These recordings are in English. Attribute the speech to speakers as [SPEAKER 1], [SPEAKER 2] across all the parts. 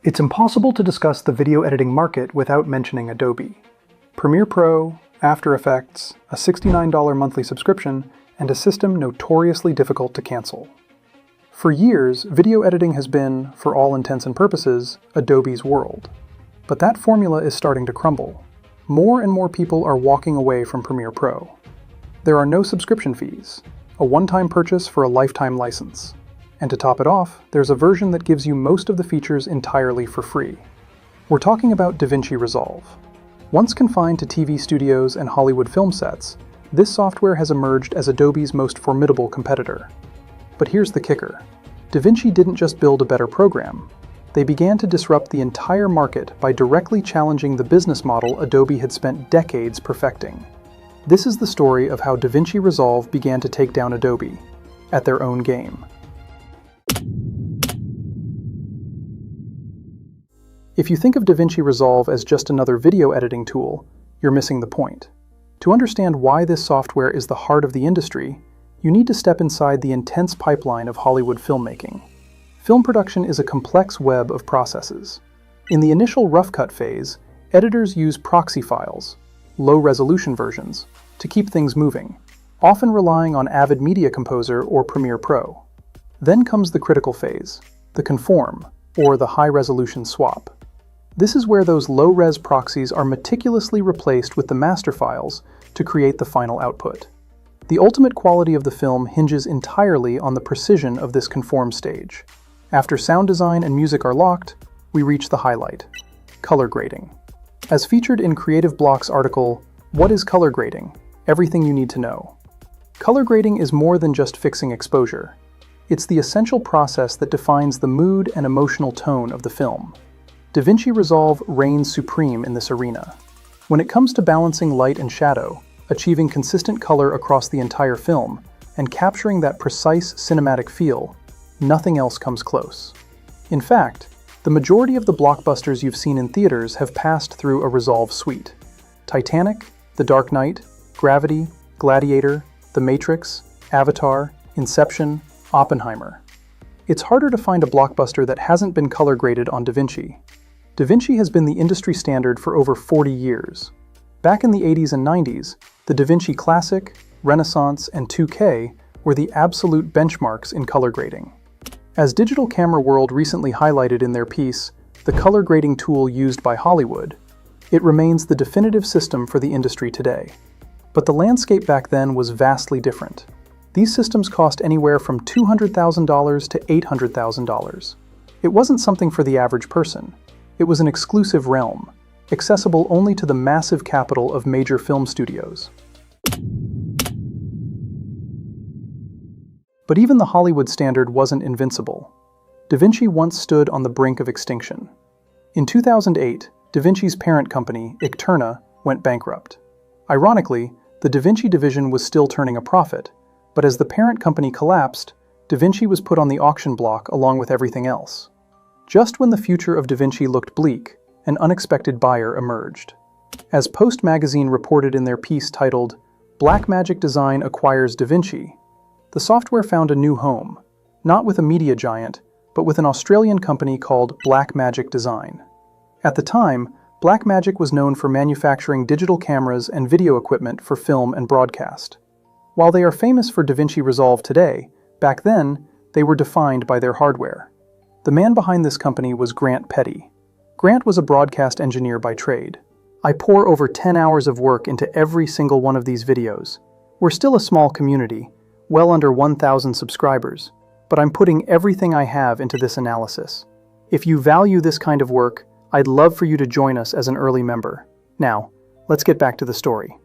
[SPEAKER 1] It's impossible to discuss the video editing market without mentioning Adobe. Premiere Pro, After Effects, a $69 monthly subscription, and a system notoriously difficult to cancel. For years, video editing has been, for all intents and purposes, Adobe's world. But that formula is starting to crumble. More and more people are walking away from Premiere Pro. There are no subscription fees, a one-time purchase for a lifetime license. And to top it off, there's a version that gives you most of the features entirely for free. We're talking about DaVinci Resolve. Once confined to TV studios and Hollywood film sets, this software has emerged as Adobe's most formidable competitor. But here's the kicker. DaVinci didn't just build a better program. They began to disrupt the entire market by directly challenging the business model Adobe had spent decades perfecting. This is the story of how DaVinci Resolve began to take down Adobe, at their own game. If you think of DaVinci Resolve as just another video editing tool, you're missing the point. To understand why this software is the heart of the industry, you need to step inside the intense pipeline of Hollywood filmmaking. Film production is a complex web of processes. In the initial rough cut phase, editors use proxy files, low-resolution versions, to keep things moving, often relying on Avid Media Composer or Premiere Pro. Then comes the critical phase, the conform, or the high-resolution swap. This is where those low-res proxies are meticulously replaced with the master files to create the final output. The ultimate quality of the film hinges entirely on the precision of this conform stage. After sound design and music are locked, we reach the highlight: color grading. As featured in Creative Block's article, "What is color grading? Everything you need to know." Color grading is more than just fixing exposure. It's the essential process that defines the mood and emotional tone of the film. DaVinci Resolve reigns supreme in this arena. When it comes to balancing light and shadow, achieving consistent color across the entire film, and capturing that precise cinematic feel, nothing else comes close. In fact, the majority of the blockbusters you've seen in theaters have passed through a Resolve suite. Titanic, The Dark Knight, Gravity, Gladiator, The Matrix, Avatar, Inception, Oppenheimer. It's harder to find a blockbuster that hasn't been color graded on DaVinci. DaVinci has been the industry standard for over 40 years. Back in the 80s and 90s, the DaVinci Classic, Renaissance, and 2K were the absolute benchmarks in color grading. As Digital Camera World recently highlighted in their piece, "The color grading tool used by Hollywood," it remains the definitive system for the industry today. But the landscape back then was vastly different. These systems cost anywhere from $200,000 to $800,000. It wasn't something for the average person. It was an exclusive realm, accessible only to the massive capital of major film studios. But even the Hollywood standard wasn't invincible. DaVinci once stood on the brink of extinction. In 2008, DaVinci's parent company, Icterna, went bankrupt. Ironically, the DaVinci division was still turning a profit, but as the parent company collapsed, DaVinci was put on the auction block along with everything else. Just when the future of DaVinci looked bleak, an unexpected buyer emerged. As Post magazine reported in their piece titled, "Blackmagic Design Acquires DaVinci," the software found a new home, not with a media giant, but with an Australian company called Blackmagic Design. At the time, Blackmagic was known for manufacturing digital cameras and video equipment for film and broadcast. While they are famous for DaVinci Resolve today, back then, they were defined by their hardware. The man behind this company was Grant Petty. Grant was a broadcast engineer by trade. "I pour over 10 hours of work into every single one of these videos. We're still a small community, well under 1,000 subscribers, but I'm putting everything I have into this analysis. If you value this kind of work, I'd love for you to join us as an early member." Now, let's get back to the story.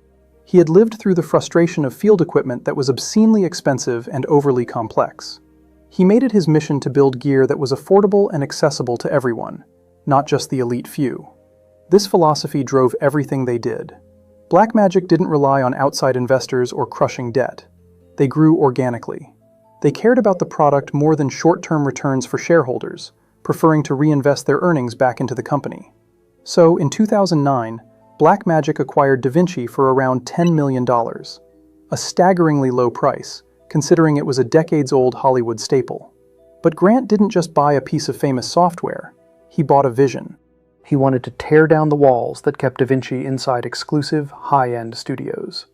[SPEAKER 1] He had lived through the frustration of field equipment that was obscenely expensive and overly complex. He made it his mission to build gear that was affordable and accessible to everyone, not just the elite few. This philosophy drove everything they did. Blackmagic didn't rely on outside investors or crushing debt. They grew organically. They cared about the product more than short-term returns for shareholders, preferring to reinvest their earnings back into the company. So, in 2009, Blackmagic acquired DaVinci for around $10 million, a staggeringly low price, considering it was a decades-old Hollywood staple. But Grant didn't just buy a piece of famous software. he bought a vision. He wanted to tear down the walls that kept DaVinci inside exclusive, high-end studios.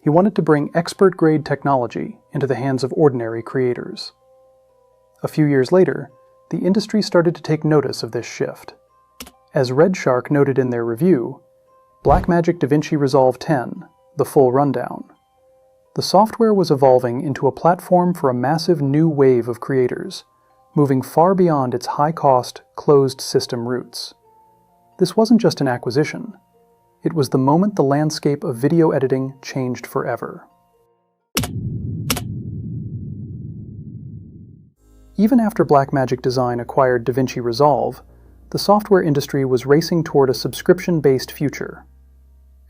[SPEAKER 1] He wanted to bring expert-grade technology into the hands of ordinary creators. A few years later, the industry started to take notice of this shift. As Red Shark noted in their review, Blackmagic DaVinci Resolve 10, the full rundown. The software was evolving into a platform for a massive new wave of creators, moving far beyond its high-cost, closed system roots. This wasn't just an acquisition. It was the moment the landscape of video editing changed forever. Even after Blackmagic Design acquired DaVinci Resolve, the software industry was racing toward a subscription-based future.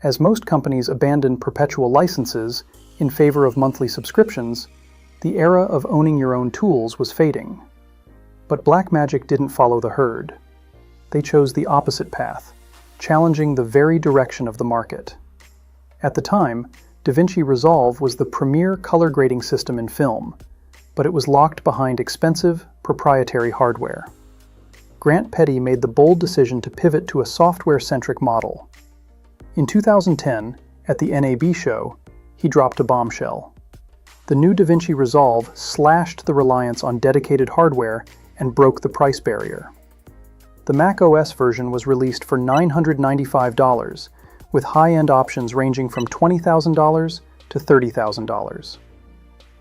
[SPEAKER 1] As most companies abandoned perpetual licenses in favor of monthly subscriptions, the era of owning your own tools was fading. But Blackmagic didn't follow the herd. They chose the opposite path, challenging the very direction of the market. At the time, DaVinci Resolve was the premier color grading system in film, but it was locked behind expensive, proprietary hardware. Grant Petty made the bold decision to pivot to a software-centric model. In 2010, at the NAB show, he dropped a bombshell. The new DaVinci Resolve slashed the reliance on dedicated hardware and broke the price barrier. The Mac OS version was released for $995, with high-end options ranging from $20,000 to $30,000.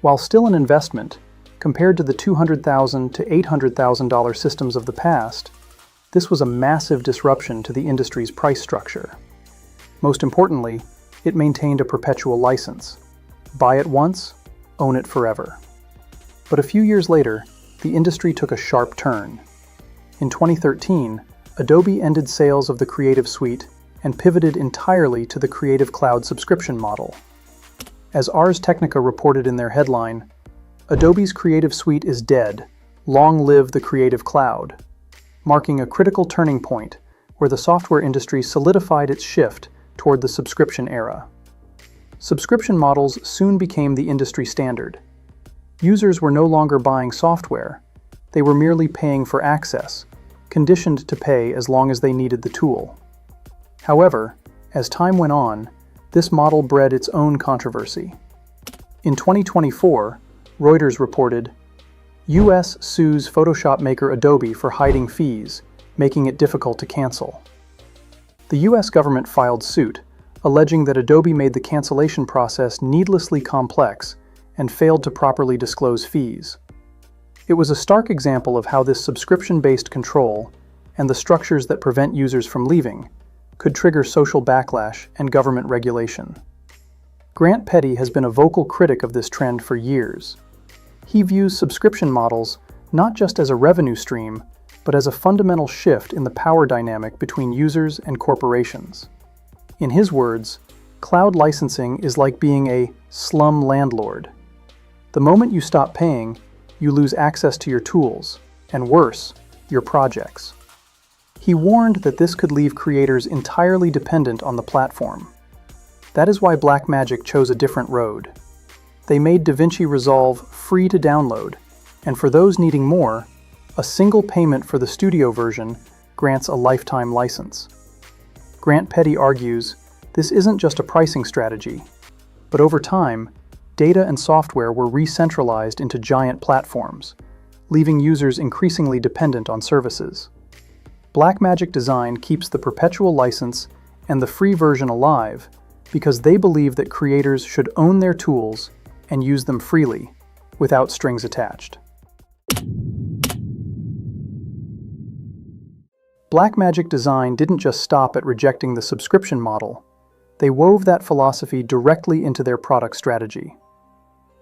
[SPEAKER 1] While still an investment, compared to the $200,000 to $800,000 systems of the past, this was a massive disruption to the industry's price structure. Most importantly, it maintained a perpetual license. Buy it once, own it forever. But a few years later, the industry took a sharp turn. In 2013, Adobe ended sales of the Creative Suite and pivoted entirely to the Creative Cloud subscription model. As Ars Technica reported in their headline, Adobe's Creative Suite is dead, long live the Creative Cloud, marking a critical turning point where the software industry solidified its shift toward the subscription era. Subscription models soon became the industry standard. Users were no longer buying software, they were merely paying for access, conditioned to pay as long as they needed the tool. However, as time went on, this model bred its own controversy. In 2024, Reuters reported, U.S. sues Photoshop maker Adobe for hiding fees, making it difficult to cancel. The U.S. government filed suit, alleging that Adobe made the cancellation process needlessly complex and failed to properly disclose fees. It was a stark example of how this subscription-based control, and the structures that prevent users from leaving, could trigger social backlash and government regulation. Grant Petty has been a vocal critic of this trend for years. He views subscription models not just as a revenue stream, but as a fundamental shift in the power dynamic between users and corporations. In his words, cloud licensing is like being a slum landlord. The moment you stop paying, you lose access to your tools, and worse, your projects. He warned that this could leave creators entirely dependent on the platform. That is why Blackmagic chose a different road. They made DaVinci Resolve free to download, and for those needing more, a single payment for the studio version grants a lifetime license. Grant Petty argues, this isn't just a pricing strategy, but over time, data and software were re-centralized into giant platforms, leaving users increasingly dependent on services. Blackmagic Design keeps the perpetual license and the free version alive because they believe that creators should own their tools and use them freely, without strings attached. Blackmagic Design didn't just stop at rejecting the subscription model, they wove that philosophy directly into their product strategy.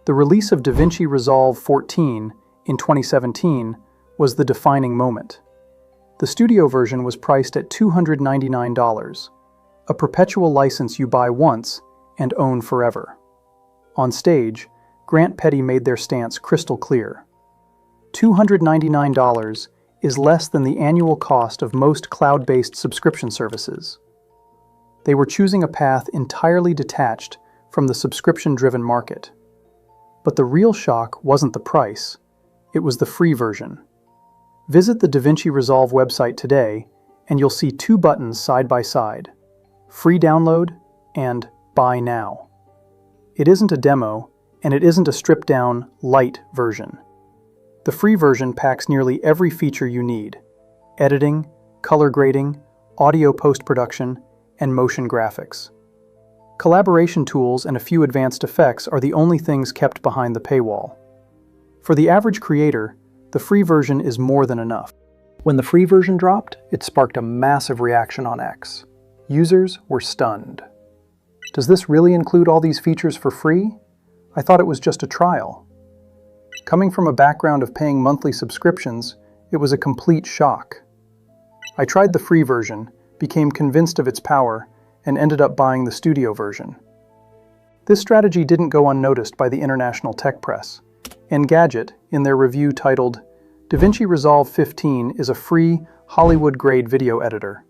[SPEAKER 1] The release of DaVinci Resolve 14 in 2017 was the defining moment. The studio version was priced at $299, a perpetual license you buy once and own forever. On stage, Grant Petty made their stance crystal clear. $299 is less than the annual cost of most cloud-based subscription services. They were choosing a path entirely detached from the subscription-driven market. But the real shock wasn't the price, it was the free version. Visit the DaVinci Resolve website today, and you'll see two buttons side by side: Free Download and Buy Now. It isn't a demo, and it isn't a stripped-down, light version. The free version packs nearly every feature you need: editing, color grading, audio post-production, and motion graphics. Collaboration tools and a few advanced effects are the only things kept behind the paywall. For the average creator, the free version is more than enough. When the free version dropped, it sparked a massive reaction on X. Users were stunned. Does this really include all these features for free? I thought it was just a trial. Coming from a background of paying monthly subscriptions, it was a complete shock. I tried the free version, became convinced of its power, and ended up buying the studio version. This strategy didn't go unnoticed by the international tech press. Engadget, in their review titled, "DaVinci Resolve 15 is a free, Hollywood-grade video editor,"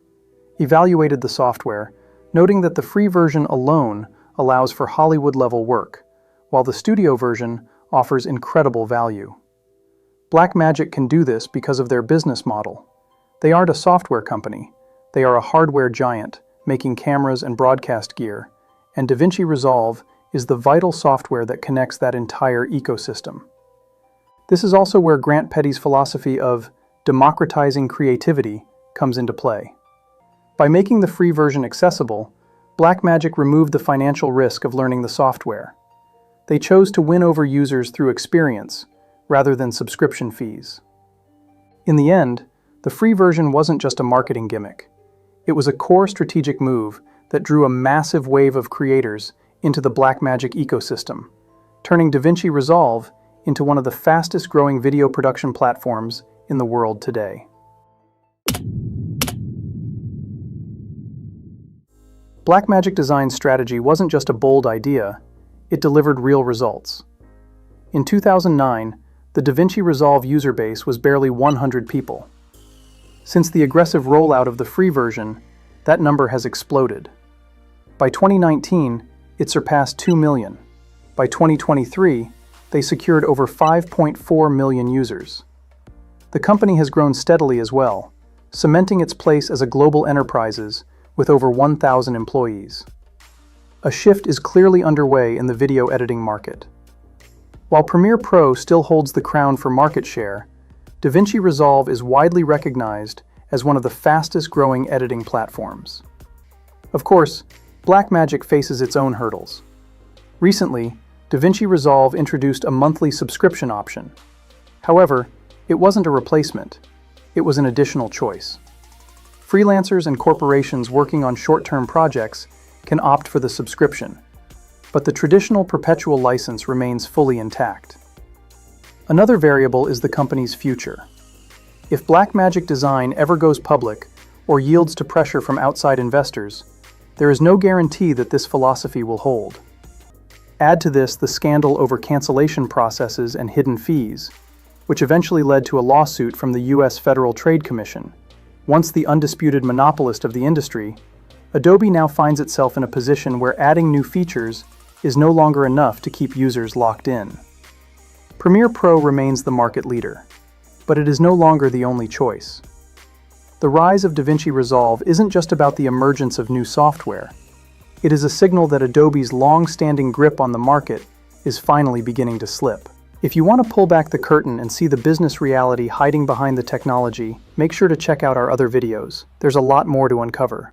[SPEAKER 1] evaluated the software, noting that the free version alone allows for Hollywood-level work, while the studio version offers incredible value. Blackmagic can do this because of their business model. They aren't a software company. They are a hardware giant, making cameras and broadcast gear, and DaVinci Resolve is the vital software that connects that entire ecosystem. This is also where Grant Petty's philosophy of democratizing creativity comes into play. By making the free version accessible, Blackmagic removed the financial risk of learning the software. They chose to win over users through experience, rather than subscription fees. In the end, the free version wasn't just a marketing gimmick. It was a core strategic move that drew a massive wave of creators into the Blackmagic ecosystem, turning DaVinci Resolve into one of the fastest-growing video production platforms in the world today. Blackmagic Design's strategy wasn't just a bold idea, it delivered real results. In 2009, the DaVinci Resolve user base was barely 100 people. Since the aggressive rollout of the free version, that number has exploded. By 2019, it surpassed 2 million. By 2023, they secured over 5.4 million users. The company has grown steadily as well, cementing its place as a global enterprise with over 1,000 employees. A shift is clearly underway in the video editing market. While Premiere Pro still holds the crown for market share, DaVinci Resolve is widely recognized as one of the fastest-growing editing platforms. Of course, Blackmagic faces its own hurdles. Recently, DaVinci Resolve introduced a monthly subscription option. However, it wasn't a replacement. It was an additional choice. Freelancers and corporations working on short-term projects can opt for the subscription, but the traditional perpetual license remains fully intact. Another variable is the company's future. If Blackmagic Design ever goes public or yields to pressure from outside investors, there is no guarantee that this philosophy will hold. Add to this the scandal over cancellation processes and hidden fees, which eventually led to a lawsuit from the U.S. Federal Trade Commission. Once the undisputed monopolist of the industry, Adobe now finds itself in a position where adding new features is no longer enough to keep users locked in. Premiere Pro remains the market leader, but it is no longer the only choice. The rise of DaVinci Resolve isn't just about the emergence of new software. It is a signal that Adobe's long-standing grip on the market is finally beginning to slip. If you want to pull back the curtain and see the business reality hiding behind the technology, make sure to check out our other videos. There's a lot more to uncover.